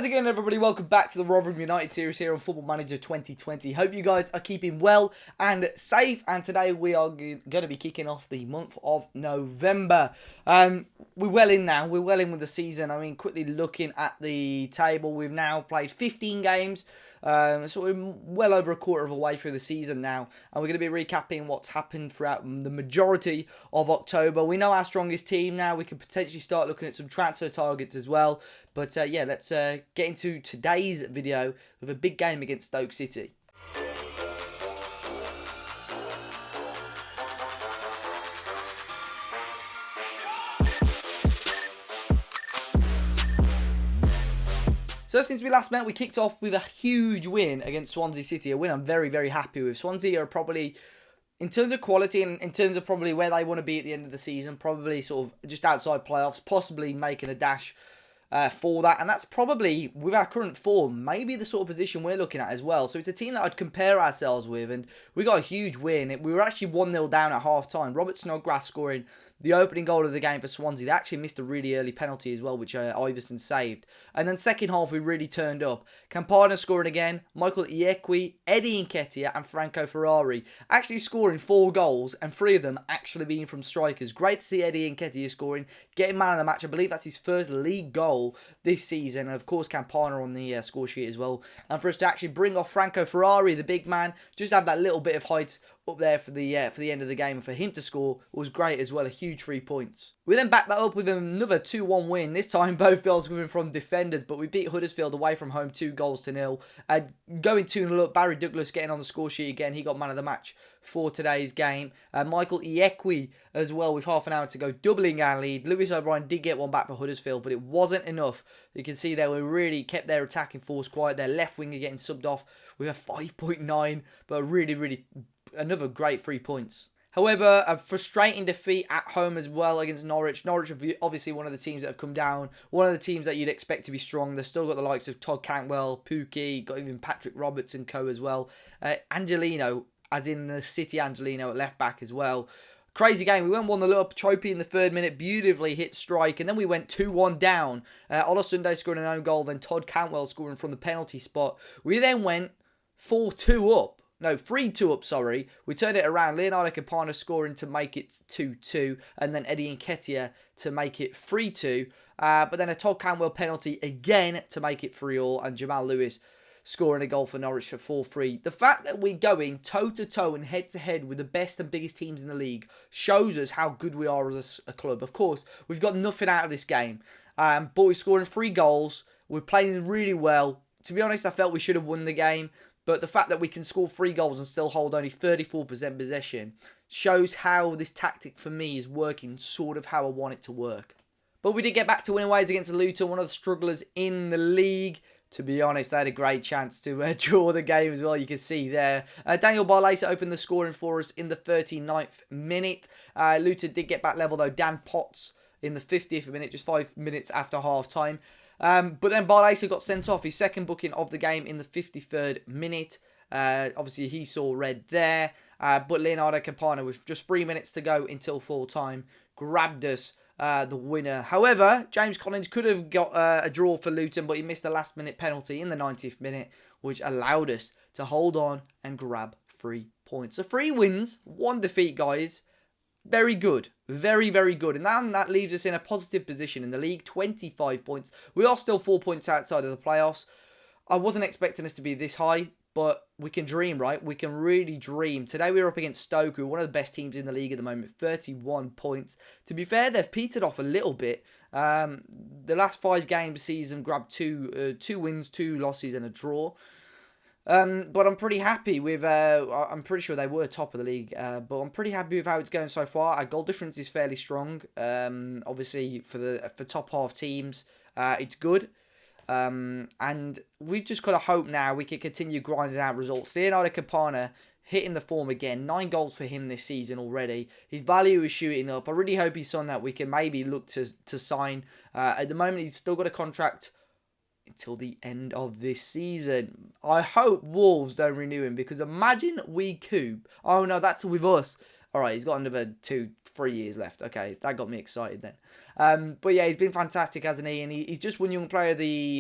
How's it going, everybody? Welcome back to the Rotherham United series here on Football Manager 2020. Hope you guys are keeping well and safe. And today we are going to be kicking off the month of November. We're well in now. We're well in with the season. I mean, quickly looking at the table, we've now played 15 games. So we're well over a quarter of a way through the season now. And we're going to be recapping what's happened throughout the majority of October. We know our strongest team now. We can potentially start looking at some transfer targets as well. But yeah, let's get into today's video with a big game against Stoke City. So since we last met, we kicked off with a huge win against Swansea City, a win I'm very, very happy with. Swansea are probably, in terms of quality and in terms of probably where they want to be at the end of the season, probably sort of just outside playoffs, possibly making a dash for that. And that's probably, with our current form, maybe the sort of position we're looking at as well. So it's a team that I'd compare ourselves with, and we got a huge win. We were actually 1-0 down at half-time. Robert Snodgrass scoring the opening goal of the game for Swansea. They actually missed a really early penalty as well, which Iverson saved. And then second half, we really turned up. Campana scoring again, Michael Iekwe, Eddie Nketiah and Franco Ferrari actually scoring 4 goals, and 3 of them actually being from strikers. Great to see Eddie Nketiah scoring, getting man of the match. I believe that's his first league goal this season. And of course, Campana on the score sheet as well. And for us to actually bring off Franco Ferrari, the big man, just have that little bit of height up there for the end of the game, and for him to score was great as well, a huge 3 points. We then backed that up with another 2-1 win, this time both goals coming from defenders, but we beat Huddersfield away from home 2-0. Going 2-0 up, Barry Douglas getting on the score sheet again, he got man of the match for today's game. Michael Iekwe as well with half an hour to go, doubling our lead. Lewis O'Brien did get one back for Huddersfield, but it wasn't enough. You can see there we really kept their attacking force quiet. Their left winger getting subbed off with a 5.9, but really another great 3 points. However, a frustrating defeat at home as well against Norwich. Norwich are obviously one of the teams that have come down. One of the teams that you'd expect to be strong. They've still got the likes of Todd Cantwell, Pookie, got even Patrick Roberts and co as well. Angelino, as in the City Angelino at left back as well. Crazy game. We went 1-0 up. Trophy in the 3rd minute. Beautifully hit strike. And then we went 2-1 down. Olasunde scoring an own goal. Then Todd Cantwell scoring from the penalty spot. We then went 4-2 up. No, 3-2 up, sorry. We turned it around. Leonardo Campana scoring to make it 2-2. And then Eddie Nketiah to make it 3-2. But then a Todd Cantwell penalty again to make it 3-3. And Jamal Lewis scoring a goal for Norwich for 4-3. The fact that we're going toe-to-toe and head-to-head with the best and biggest teams in the league shows us how good we are as a club. Of course, we've got nothing out of this game. But we're scoring 3 goals. We're playing really well. To be honest, I felt we should have won the game. But the fact that we can score 3 goals and still hold only 34% possession shows how this tactic for me is working sort of how I want it to work. But we did get back to winning ways against Luton, one of the strugglers in the league. To be honest, they had a great chance to draw the game as well, you can see there. Daniel Barlaser opened the scoring for us in the 39th minute. Luton did get back level though. Dan Potts in the 50th minute, just 5 minutes after half-time. But then Barlaser got sent off, his second booking of the game in the 53rd minute. Obviously, he saw red there. But Leonardo Campana, with just 3 minutes to go until full time, grabbed us the winner. However, James Collins could have got a draw for Luton, but he missed a last-minute penalty in the 90th minute, which allowed us to hold on and grab 3 points. So 3 wins, 1 defeat, guys. Very good. Very, very good. And that leaves us in a positive position in the league. 25 points. We are still 4 points outside of the playoffs. I wasn't expecting us to be this high, but we can dream, right? We can really dream. Today we were up against Stoke, who are one of the best teams in the league at the moment. 31 points. To be fair, they've petered off a little bit. The last 5 games season grabbed 2 wins, 2 losses and a draw. But I'm pretty happy with, I'm pretty sure they were top of the league, but I'm pretty happy with how it's going so far. Our goal difference is fairly strong. Obviously for top half teams, it's good. And we've just got to hope now we can continue grinding out results. Leonardo Campana hitting the form again. 9 goals for him this season already. His value is shooting up. I really hope he's someone that we can maybe look to sign. At the moment, he's still got a contract until the end of this season. I hope Wolves don't renew him, because imagine we coup. Oh no, that's with us. All right, he's got another 2-3 years left. Okay, that got me excited then. But yeah, he's been fantastic, hasn't he? And he's just won Young Player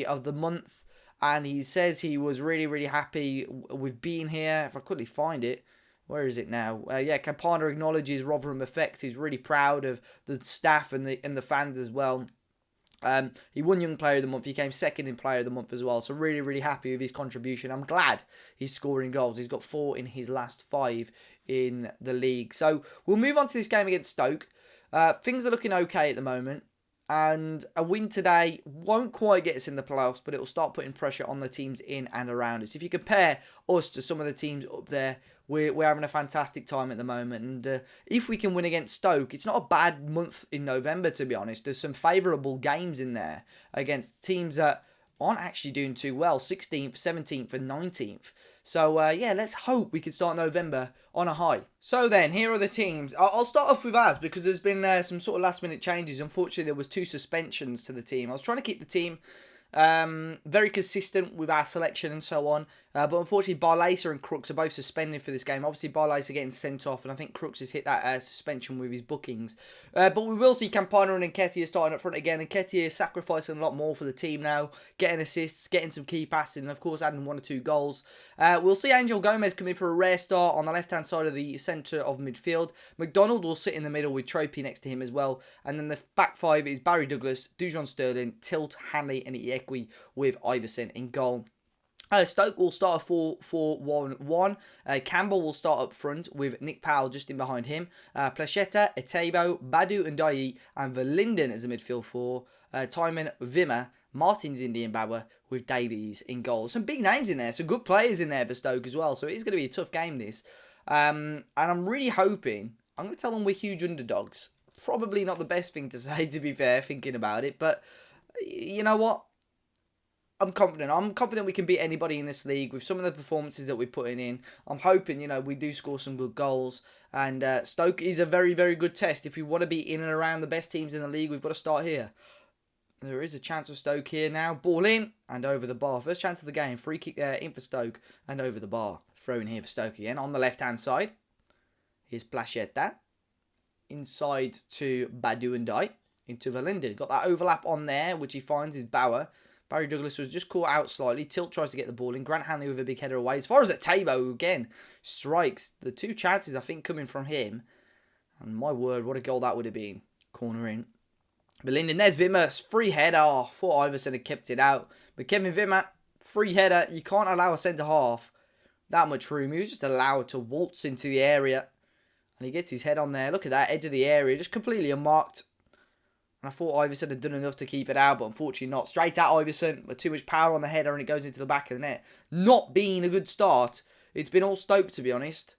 of the Month. And he says he was really, really happy with being here. If I quickly find it. Where is it now? Yeah, Campana acknowledges Rotherham effect. He's really proud of the staff and the fans as well. He won Young Player of the Month. He came second in Player of the Month as well. So really, really happy with his contribution. I'm glad he's scoring goals. He's got 4 in his last 5 in the league. So we'll move on to this game against Stoke. Things are looking okay at the moment. And a win today won't quite get us in the playoffs, but it will start putting pressure on the teams in and around us. If you compare us to some of the teams up there, we're having a fantastic time at the moment. And if we can win against Stoke, it's not a bad month in November, to be honest. There's some favourable games in there against teams that aren't actually doing too well. 16th, 17th and 19th. So, yeah, let's hope we can start November on a high. So then, here are the teams. I'll start off with ours because there's been some sort of last-minute changes. Unfortunately, there was 2 suspensions to the team. I was trying to keep the team very consistent with our selection and so on. But unfortunately, Barlaser and Crooks are both suspended for this game. Obviously, Barlaser getting sent off, and I think Crooks has hit that suspension with his bookings. But we will see Campana and Nketiah starting up front again. Nketiah sacrificing a lot more for the team now, getting assists, getting some key passing, and of course, adding 1 or 2 goals. We'll see Angel Gomez come in for a rare start on the left-hand side of the centre of midfield. McDonald will sit in the middle with Trophy next to him as well. And then the back 5 is Barry Douglas, Dujon Sterling, Tilt, Hanley, and Iekwe with Iverson in goal. Stoke will start a 4-4-1-1. Campbell will start up front with Nick Powell just in behind him. Placheta, Etebo, Badu Ndiaye and Verlinden as a midfield 4. Timon, Vimmer, Martins Indian Bauer with Davies in goal. Some big names in there. Some good players in there for Stoke as well. So it is going to be a tough game this. And I'm really hoping, I'm going to tell them we're huge underdogs. Probably not the best thing to say, to be fair, thinking about it. But you know what? I'm confident. I'm confident we can beat anybody in this league with some of the performances that we're putting in. I'm hoping, we do score some good goals. And Stoke is a very, very good test. If we want to be in and around the best teams in the league, we've got to start here. There is a chance of Stoke here now. Ball in and over the bar. First chance of the game. Free kick in for Stoke and over the bar. Throw in here for Stoke again. On the left-hand side, here's Placheta. Inside to Badu Ndiaye. Into Verlinden. Got that overlap on there, which he finds is Bauer. Barry Douglas was just caught out slightly. Tilt tries to get the ball in. Grant Hanley with a big header away. As far as Etebo, again, strikes. The 2 chances, I think, coming from him. And my word, what a goal that would have been. Corner in. Verlinden, there's Vimmer. Free header. Oh, I thought Iverson had kept it out. But Kevin Vimmer, free header. You can't allow a centre-half that much room. He was just allowed to waltz into the area. And he gets his head on there. Look at that, edge of the area. Just completely unmarked. And I thought Iverson had done enough to keep it out, but unfortunately not. Straight at Iverson, with too much power on the header, and it goes into the back of the net. Not being a good start. It's been all Stoke, to be honest.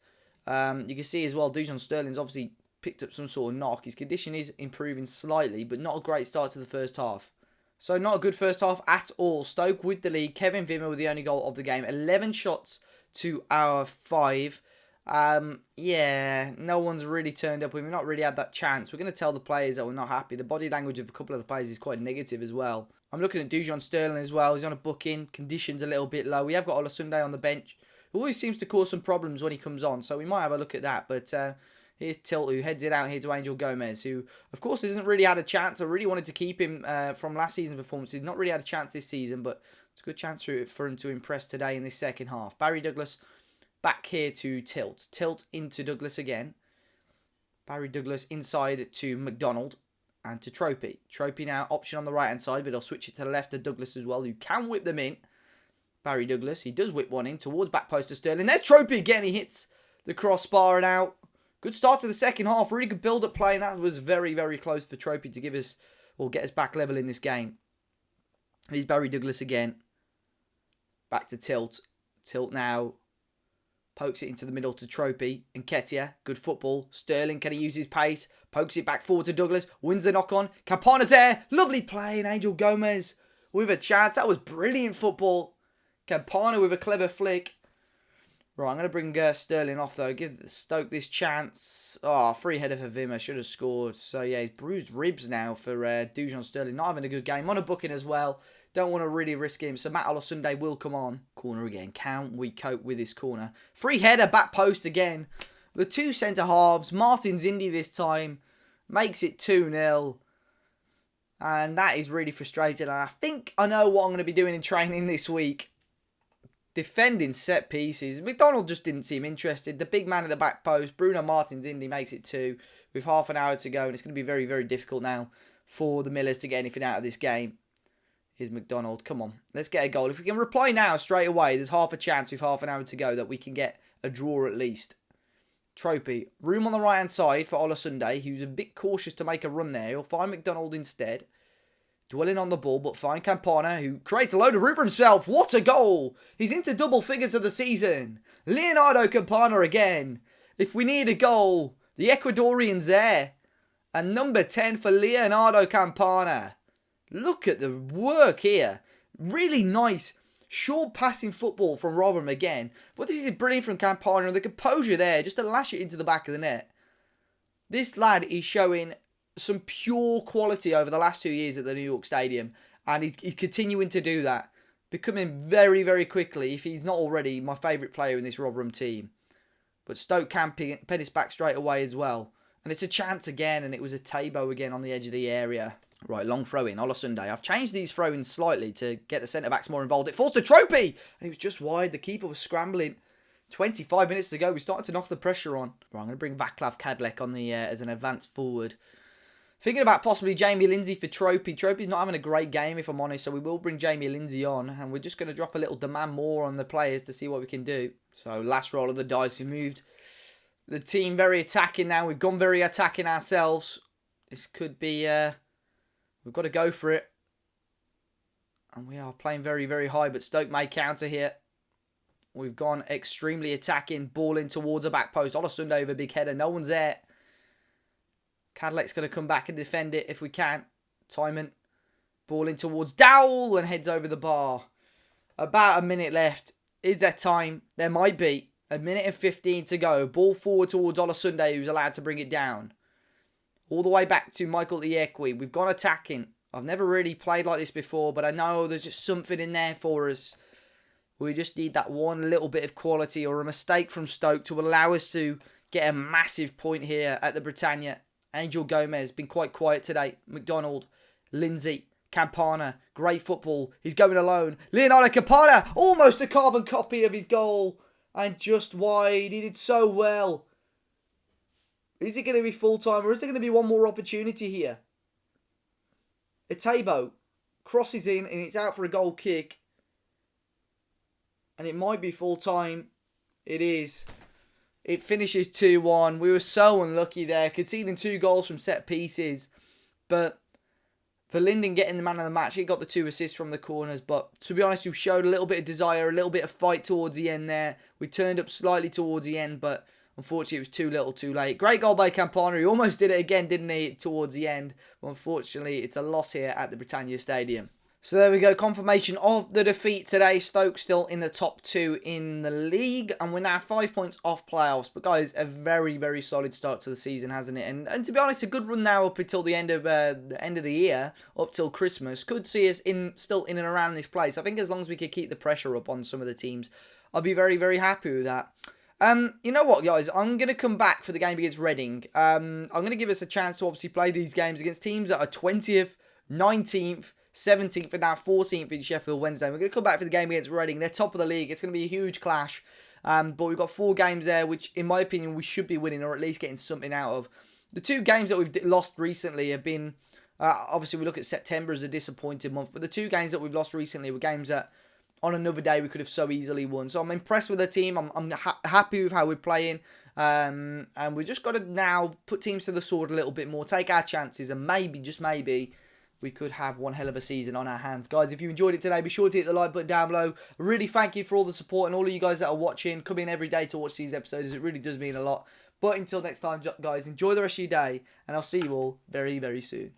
You can see as well, Dujon Sterling's obviously picked up some sort of knock. His condition is improving slightly, but not a great start to the first half. So not a good first half at all. Stoke with the lead. Kevin Vimmer with the only goal of the game. 11 shots to our 5. Yeah, no one's really turned up. We've not really had that chance. We're going to tell the players that we're not happy. The body language of a couple of the players is quite negative as well. I'm looking at Dujon Sterling as well. He's on a booking. Conditions a little bit low. We have got Olasunde on the bench. Who always seems to cause some problems when he comes on. So we might have a look at that. But here's Tilt, who heads it out here to Angel Gomez, who, of course, hasn't really had a chance. I really wanted to keep him from last season's performances. Not really had a chance this season, but it's a good chance for him to impress today in this second half. Barry Douglas back here to Tilt. Tilt into Douglas again. Barry Douglas inside to McDonald and to Trophy. Trophy now option on the right-hand side, but he'll switch it to the left to Douglas as well, who can whip them in. Barry Douglas, he does whip one in towards back post to Sterling. There's Trophy again. He hits the crossbar and out. Good start to the second half. Really good build-up play, and that was very, very close for Trophy to give us, or get us back level in this game. Here's Barry Douglas again. Back to Tilt. Tilt now pokes it into the middle to Trophy. Nketiah, good football. Sterling, can he use his pace? Pokes it back forward to Douglas. Wins the knock-on. Campana's there. Lovely play. And Angel Gomez with a chance. That was brilliant football. Campana with a clever flick. Right, I'm going to bring Sterling off, though. Give Stoke this chance. Oh, free header for Vimmer. Should have scored. So, yeah, he's bruised ribs now for Dujon Sterling. Not having a good game. On a booking as well. Don't want to really risk him. So, Matt Olasunde will come on. Corner again. Can we cope with this corner? Free header, back post again. The two centre-halves, Martin's Indy this time, makes it 2-0. And that is really frustrating. And I think I know what I'm going to be doing in training this week. Defending set pieces. McDonald just didn't seem interested. The big man at the back post, Bruno Martins Indy, makes it 2 with half an hour to go. And it's going to be very, very difficult now for the Millers to get anything out of this game. Here's McDonald. Come on. Let's get a goal. If we can reply now straight away, there's half a chance with half an hour to go that we can get a draw at least. Trophy. Room on the right-hand side for Olasunde, who's a bit cautious to make a run there. He'll find McDonald instead. Dwelling on the ball, but find Campana, who creates a load of room for himself. What a goal! He's into double figures of the season. Leonardo Campana again. If we need a goal, the Ecuadorian's there. And number 10 for Leonardo Campana. Look at the work here. Really nice, short passing football from Rotherham again. But this is brilliant from Campana. And the composure there, just to lash it into the back of the net. This lad is showing some pure quality over the last 2 years at the New York Stadium, and he's continuing to do that, becoming very, very quickly, if he's not already, my favourite player in this Rotherham team. But Stoke can pin this back straight away as well, and it's a chance again, and it was a Tabo again on the edge of the area. Right, long throw in, Olasunde. I've changed these throw-ins slightly to get the centre-backs more involved. It falls to Trophy, and it was just wide. The keeper was scrambling. 25 minutes to go. We're starting to knock the pressure on. Right, I'm going to bring Vaclav Kadlec on the as an advanced forward. Thinking about possibly Jamie Lindsay for Trophy. Trophy's not having a great game, if I'm honest, so we will bring Jamie Lindsay on. And we're just going to drop a little demand more on the players to see what we can do. So, last roll of the dice. We moved the team very attacking now. We've gone very attacking ourselves. This could be... we've got to go for it. And we are playing very, very high, but Stoke may counter here. We've gone extremely attacking. Ball in towards a back post. Olasunde over big header. No one's there. Cadlec's going to come back and defend it if we can. Timon. Ball in towards Dowell and heads over the bar. About a minute left. Is there time? There might be. A minute and 15 to go. Ball forward towards Olasunde, who's allowed to bring it down. All the way back to Michael Iekwe. We've gone attacking. I've never really played like this before, but I know there's just something in there for us. We just need that one little bit of quality or a mistake from Stoke to allow us to get a massive point here at the Britannia. Angel Gomez, been quite quiet today. McDonald, Lindsay, Campana, great football. He's going alone. Leonardo Campana, almost a carbon copy of his goal. And just wide. He did so well. Is it going to be full-time or is there going to be one more opportunity here? Etebo crosses in and it's out for a goal kick. And it might be full-time. It is. It finishes 2-1. We were so unlucky there, conceding 2 goals from set pieces. But for Linden getting the man of the match, he got the 2 assists from the corners. But to be honest, we showed a little bit of desire, a little bit of fight towards the end there. We turned up slightly towards the end, but unfortunately it was too little too late. Great goal by Campana. He almost did it again, didn't he, towards the end. But unfortunately, it's a loss here at the Britannia Stadium. So there we go, confirmation of the defeat today. Stoke still in the top 2 in the league, and we're now 5 points off playoffs. But guys, a very, very solid start to the season, hasn't it? And to be honest, a good run now up until the end of the year, up till Christmas, could see us still in and around this place. I think as long as we could keep the pressure up on some of the teams, I'll be very, very happy with that. You know what, guys? I'm going to come back for the game against Reading. I'm going to give us a chance to obviously play these games against teams that are 20th, 19th, 17th and now 14th in Sheffield Wednesday. We're going to come back for the game against Reading. They're top of the league. It's going to be a huge clash. But we've got 4 games there, which in my opinion we should be winning or at least getting something out of. The 2 games that we've lost recently have been... obviously we look at September as a disappointing month. But the 2 games that we've lost recently were games that on another day we could have so easily won. So I'm impressed with the team. I'm happy with how we're playing. And we just got to now put teams to the sword a little bit more. Take our chances and maybe, just maybe... we could have one hell of a season on our hands. Guys, if you enjoyed it today, be sure to hit the like button down below. Really thank you for all the support and all of you guys that are watching. Come in every day to watch these episodes. It really does mean a lot. But until next time, guys, enjoy the rest of your day. And I'll see you all very, very soon.